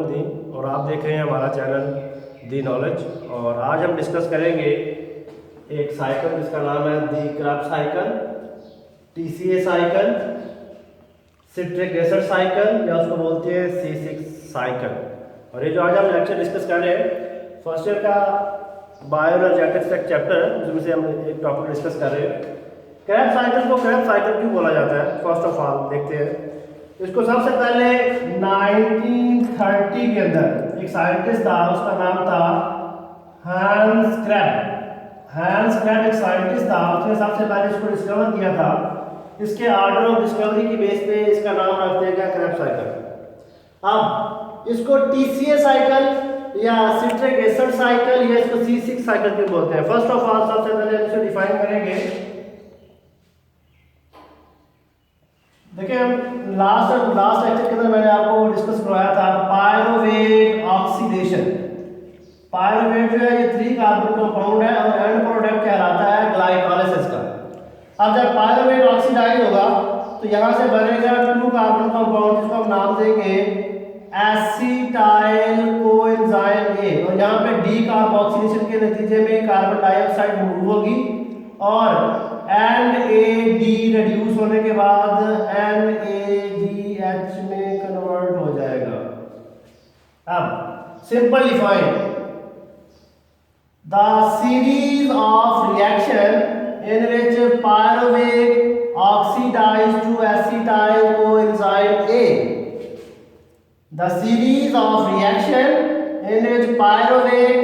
दी और आप देख रहे हैं हमारा चैनल दी नॉलेज। और आज हम डिस्कस करेंगे एक साइकिल जिसका नाम है the Krebs cycle, TCA cycle, citric acid cycle या उसको बोलते हैं C6 साइकिल। और ये जो आज हम लेक्चर डिस्कस कर रहे हैं फर्स्ट ईयर का बायोएनर्जेटिक्स का चैप्टर है, जिसमें से हम एक टॉपिक डिस्कस कर रहे हैं। क्रैब्स साइकिल को क्रैब्स साइकिल क्यों बोला जाता है, फर्स्ट ऑफ ऑल देखते हैं। इसको सबसे पहले 1930 के अंदर एक साइंटिस्ट था, उसका नाम था हैंस क्रैब। हैंस क्रैब एक साइंटिस्ट था, उसने सबसे पहले इसको डिस्कवर किया था। इसके ऑर्डर ऑफ डिस्कवरी की बेस पे इसका नाम रख दिया गया क्रैब्स साइकिल। अब इसको TCA साइकिल या सिट्रिक एसिड साइकिल या इसको C6 साइकिल क्यों बोलते हैं। फर्स्ट ऑफ ऑल सबसे पहले इसे डिफाइन करेंगे। देखिए लास्ट लेक्चर के अंदर मैंने आपको डिस्कस करवाया था पायरोवेट ऑक्सीडेशन। पायरोवेट जो है ये 3 कार्बन कंपाउंड है और एंड प्रोडक्ट कहलाता है ग्लाइकोलाइसिस का। अब जब पायरोवेट ऑक्सीडाइज होगा तो यहां से बनेगा 2 कार्बन कंपाउंड जिसको हम नाम देंगे एसिटाइल कोएंजाइम A। और यहाँ पे D कार्बोक्सिलेशन के नतीजे में कार्बन डाइऑक्साइड रिमूव होगी और NAD रिड्यूस होने के बाद NADH में कन्वर्ट हो जाएगा। अब simple define the series of reaction in which pyruvate oxidize to acetyl coenzyme A। The series of reaction in which pyruvate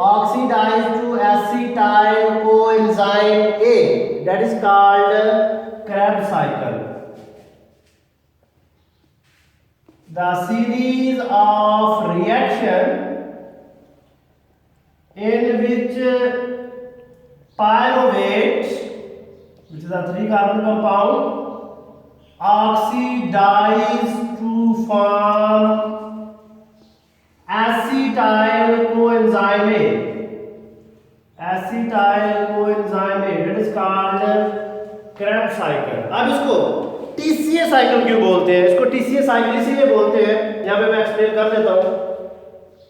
oxidized to acetyl coenzyme A, that is called Krebs cycle. The series of reaction in which pyruvate, which is a 3 carbon compound, oxidize to form acetyl coenzyme A. Acetyl coenzyme A, that is called Krebs cycle. अब इसको TCA cycle क्यों बोलते हैं? इसको TCA cycle इसीलिए बोलते हैं, यहाँ पे मैं एक्सप्लेन कर देता हूँ।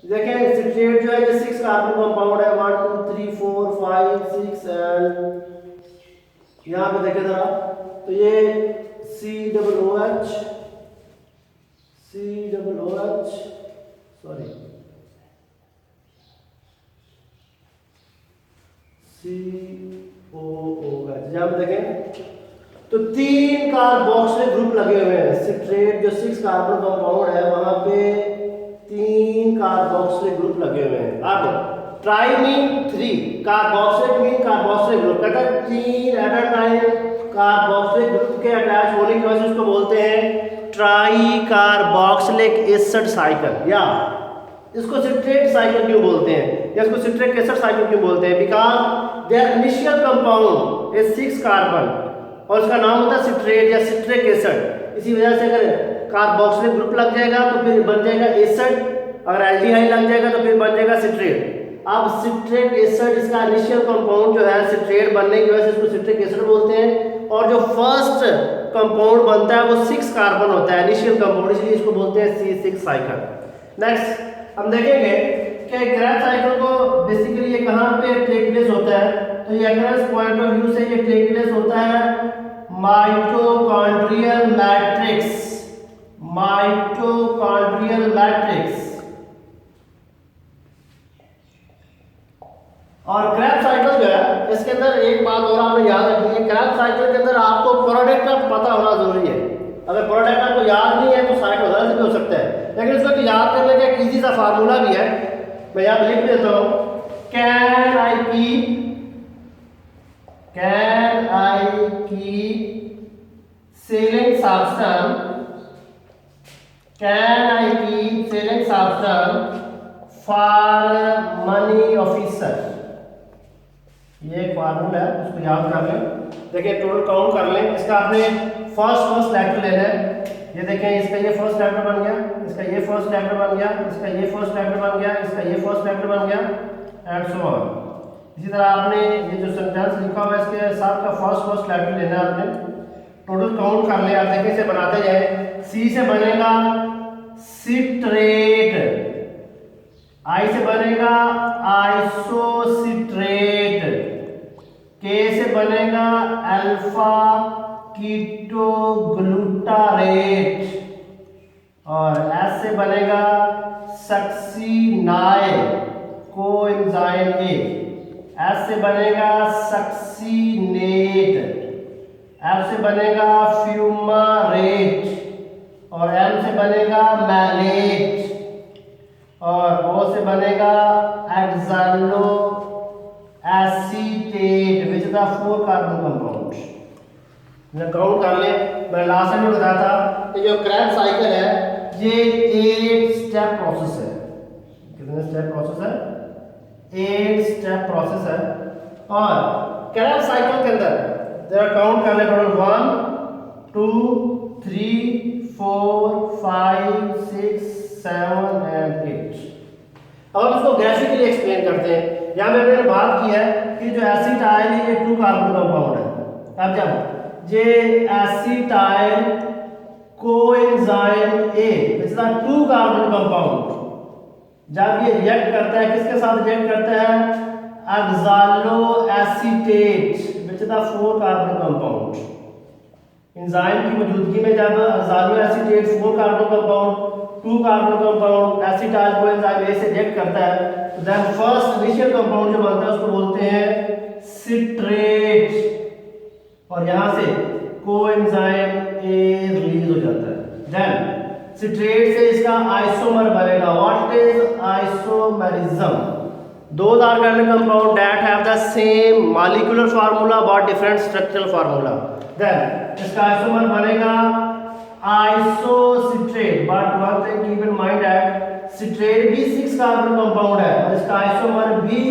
देखें सिट्रेट जो है ये 6 कार्बन कंपाउंड है, 1 2 3 4 5 6 एंड यहाँ पे देखें जरा तो ये COOH सॉरी COOH। जब देखें तो 3 कार्बोक्सिलिक ग्रुप लगे हुए हैं। सिट्रेट जो 6 कार्बन कंपाउंड है वहां पे 3 कार्बोक्सिलिक ग्रुप लगे हुए हैं। अब ट्राइमीन 3 कार्बोक्सिलिक मीन कार्बोक्सिलिक ग्रुप कहता है 3 at a time carboxylic group के अटैच होने की वजह से उसको बोलते हैं ट्राई कार्बोक्सिलिक एसिड साइकिल, या इसको सिट्रेट साइकिल क्यों बोलते हैं या इसको सिट्रिक एसिड साइकिल क्यों बोलते हैं? Because their initial compound is 6 carbon और इसका नाम होता है सिट्रेट या सिट्रिक एसिड। इसी वजह से अगर कार्बोक्सिलिक ग्रुप लग जाएगा तो फिर बन जाएगा एसिड, अगर एल्डिहाइड लग जाएगा तो फिर बन जाएगा सिट्रेट। अब सिट्रिक एसिड इसका इनिशियल कंपाउंड जो है सिट्रेट बनने की वजह से इसको सिट्रिक एसिड बोलते हैं और जो फर्स्ट कंपाउंड बनता है वो 6 कार्बन होता है इनिशियल कंपाउंड, इसलिए इसको बोलते हैं C6 साइकिल। नेक्स्ट हम देखेंगे कि क्रैब्स साइकिल को बेसिकली ये कहाँ पे टेक प्लेस होता है, तो ये अकरेंस पॉइंट ऑफ व्यू से ये टेक प्लेस होता है माइटोकॉन्ड्रियल मैट्रिक्स। माइटोकॉन्ड्रियल मैट्रिक्स और क्रैब्स साइकिल जो है इसके अंदर एक बात और आपने याद रखनी है, क्रैब्स साइकिल के अंदर आपको प्रोडक्ट का पता होना जरूरी है। अगर प्रोडक्ट आपको याद नहीं है तो साइकिल वजह से भी हो सकता है, लेकिन इसको याद करने का एक इजी सा फार्मूला भी है, मैं यहाँ लिख देता हूँ। Can I keep selling substance for money officer. ये एक फार्मूला है, उसको याद कर लें। देखिए टोटल काउंट कर लें, इसका आपने फर्स्ट लेटर लेना है। ये देखें इसका ये फर्स्ट लेटर बन गया, इसका ये फर्स्ट लेटर बन गया, इसका ये फर्स्ट लेटर बन गया, इसका ये फर्स्ट लेटर बन गया एंड सो ऑन। इसी तरह आपने ये जो सेंटेंस लिखा हुआ है इसके साथ का फर्स्ट लेटर लेना है आपने। टोटल काउंट कर ले आप, देखिए इसे बनाते जाए। सी से बनेगा सिट्रेट, आई से बनेगा आइसोसिट्रेट, के से बनेगा अल्फा कीटोग्लूटारेट और एस से बनेगा सक्सीनाइल कोएंजाइम ए, एस से बनेगा सक्सीनेट, एफ से बनेगा फ्यूमारेट और एम से बनेगा मैलेट और ओ से बनेगा oxaloacetate which the 4 carbon compound. Count कर ले, मैंने लास्ट टाइम बताया था कि जो क्रैब साइकिल है ये 8 स्टेप प्रोसेस है। कितने स्टेप प्रोसेस है? 8 स्टेप प्रोसेस है। और क्रैब साइकिल के अंदर जरा काउंट कर ले, 1 2 3 4 5 6 7 एंड 8। अब हम इसको ग्राफिकली एक्सप्लेन करते हैं। यहाँ पे मैंने बात की है कि जो एसिटाइल है ये 2 कार्बन कंपाउंड है। अब जब ये acetyl coenzyme A which is 2 carbon compound, जब ये रिएक्ट करता है किसके साथ रिएक्ट करता है? Oxalo acetate which is 4 carbon compound. Enzyme की मौजूदगी में जब oxalo acetate 4 carbon compound 2 carbon compound acetyl coenzyme A से रिएक्ट करता है तो देन फर्स्ट इनिशियल कंपाउंड जो बनता है उसको बोलते हैं सिट्रेट और यहां से कोएंजाइम ए रिलीज हो जाता है। देन सिट्रेट से इसका आइसोमर बनेगा। What is isomerism? Those organic compounds that have the same molecular formula but different structural formula. Then इसका आइसोमर बनेगा isocitrate, but one thing keep in mind that citrate भी 6 carbon compound है और इसका isomer भी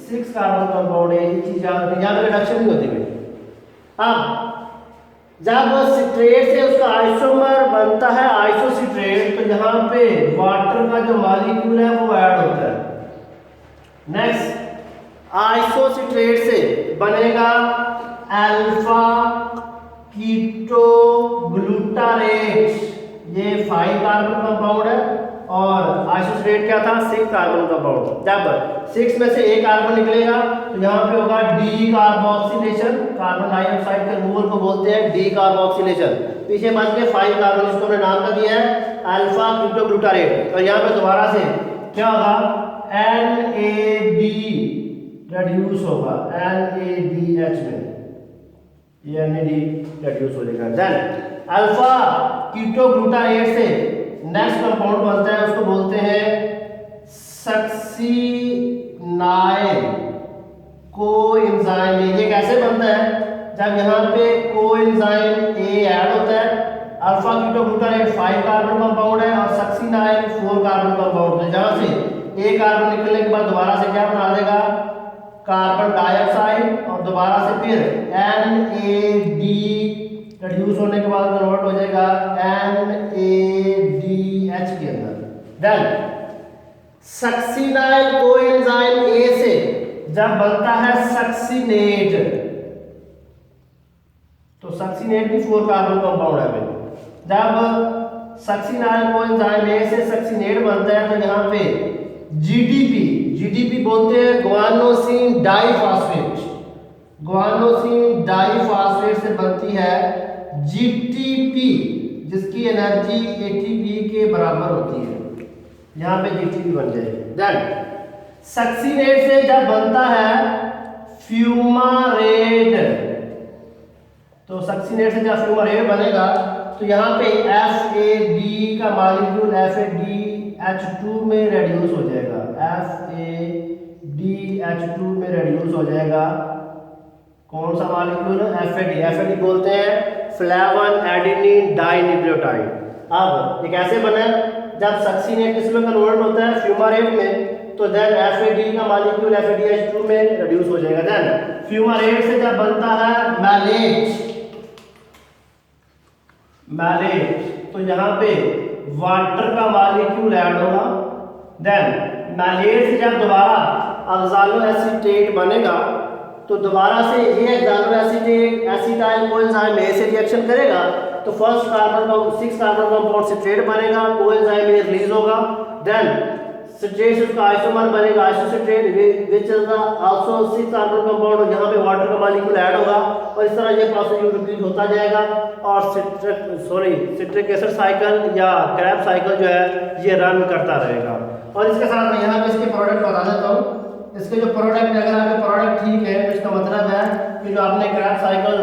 6 carbon compound है। ये चीज याद रखिए, यहाँ पे रिडक्शन नहीं होती है। अब जब सिट्रेट से उसका आइसोमर बनता है आइसोसिट्रेट तो यहाँ पे वाटर का जो मॉलिक्यूल है वो ऐड होता है। नेक्स्ट आइसोसिट्रेट से बनेगा अल्फा कीटोग्लूटारेट, ये 5 कार्बन कंपाउंड है और आइसोसिट्रेट क्या था? 6 कार्बन कंपाउंड। जब 6 में से एक कार्बन निकलेगा तो यहाँ पे होगा डी कार्बोक्सिलेशन, कार्बन डाइऑक्साइड के रिमूवल को बोलते हैं डी कार्बोक्सिलेशन। पीछे बच के 5 कार्बन, इसको हमने नाम का दिया है अल्फा कीटोग्लूटारेट और यहाँ पे दोबारा से क्या होगा? NAD रेड्यूस होगा, NADH में ये NAD रेड्यूस हो जाएगा। देन अल्फा कीटोग्लूटारेट से नेक्स्ट कंपाउंड बनता है उसको बोलते हैं सक्सीनाइल कोएंजाइम ए। ये कैसे बनता है? जब यहाँ पे कोएंजाइम ए ऐड होता है, अल्फा कीटोग्लूटारेट 5 कार्बन कंपाउंड है और सक्सीनाइल 4 कार्बन कंपाउंड है। जहाँ से एक कार्बन निकलने के बाद दोबारा से क्या बना देगा? कार्बन डाइऑक्साइड और दोबारा से फिर NAD रिड्यूस होने के बाद कन्वर्ट हो जाएगा NADH के अंदर। देन सक्सीनाइल कोएंजाइम ए से जब बनता है सक्सीनेट तो सक्सीनेट भी 4 कार्बन कंपाउंड है। जब सक्सीनाइल कोएंजाइम ए से सक्सीनेट बनता है तो यहाँ पे जीडीपी बोलते हैं ग्वानोसिन डाइफॉस्फेट। ग्वानोसिन डाइफॉस्फेट से बनती है जीटीपी जिसकी एनर्जी एटीपी के बराबर होती है। यहाँ पे जीटीपी बन जाएगी। देन सक्सीनेट से जब बनता है फ्यूमारेट तो सक्सीनेट से जब फ्यूमारेट बनेगा तो यहाँ पे FAD का मॉलिक्यूल FADH2 में रेड्यूस हो जाएगा। FADH2 में रेड्यूस हो जाएगा। कौन सा मॉलिक्यूल? FAD बोलते हैं फ्लेवन एडेनिन डाइन्यूक्लियोटाइड। अब ये कैसे बना? जब सक्सीनेट किसमें कन्वर्ट होता है? फ्यूमारेट में, तो देन FAD का मॉलिक्यूल FADH2 में रेड्यूस हो जाएगा। देन फ्यूमारेट से जब बनता है मैलेट तो यहाँ पे वाटर का मॉलिक्यूल ऐड होगा। देन मैलेट से जब दोबारा ऑक्सालो एसीटेट बनेगा तो दोबारा से ये oxalo acetate acetyl coenzyme A से रिएक्शन करेगा तो first carbon 6 carbon compound citrate बनेगा, कोएंजाइम में रिलीज होगा, देन सिट्रेट से उसका आइसोमर बनेगा isocitrate which is the also 6 carbon compound, यहां पे वाटर का मॉलिक्यूल ऐड होगा और इस तरह ये प्रोसेस रिपीट होता जाएगा और सिट्रिक एसिड साइकिल या क्रैब साइकिल जो है ये रन करता रहेगा। और इसके साथ मैं यहाँ पे इसके प्रोडक्ट बता देता हूँ। इसके जो प्रोडक्ट, अगर आपके प्रोडक्ट ठीक है तो इसका मतलब है कि जो आपने क्रैब साइकिल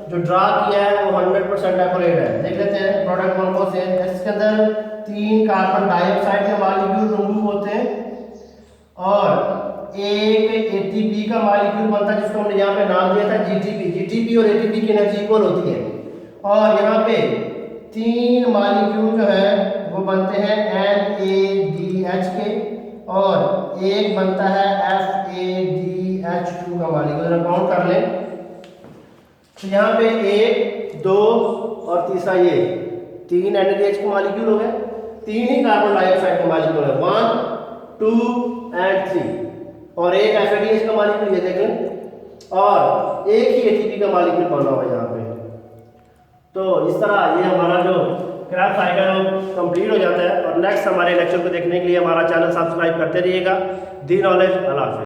जो ड्रा किया है वो 100% एक्यूरेट है। देख लेते हैं प्रोडक्ट कौन कौन से हैं। इसके अंदर 3 कार्बन डाइऑक्साइड के मॉलिक्यूल रिमूव होते हैं और एक एटीपी का मॉलिक्यूल बनता है जिसको हमने यहाँ पे नाम दिया था जीटीपी। जीटीपी और एटीपी की एनर्जी इक्वल होती है और यहाँ पे 3 मॉलिक्यूल जो है वो बनते हैं NADH के और एक बनता है FADH2 का मॉलिक्यूल। काउंट कर लें तो यहाँ पे 1 2 और तीसरा ये 3 NADH के मॉलिक्यूल हो गए, 3 ही कार्बन डाइऑक्साइड के मॉलिक्यूल है 1 2 एंड 3 और एक FADH का मॉलिक्यूल ये देखें और एक ही ATP का मॉलिक्यूल बना हुआ है यहाँ पे। तो इस तरह ये हमारा जो क्रैब साइकिल कंप्लीट हो जाता है और नेक्स्ट हमारे लेक्चर को देखने के लिए हमारा चैनल सब्सक्राइब करते रहिएगा। दी नॉलेज। अल्लाह हाफ़िज़।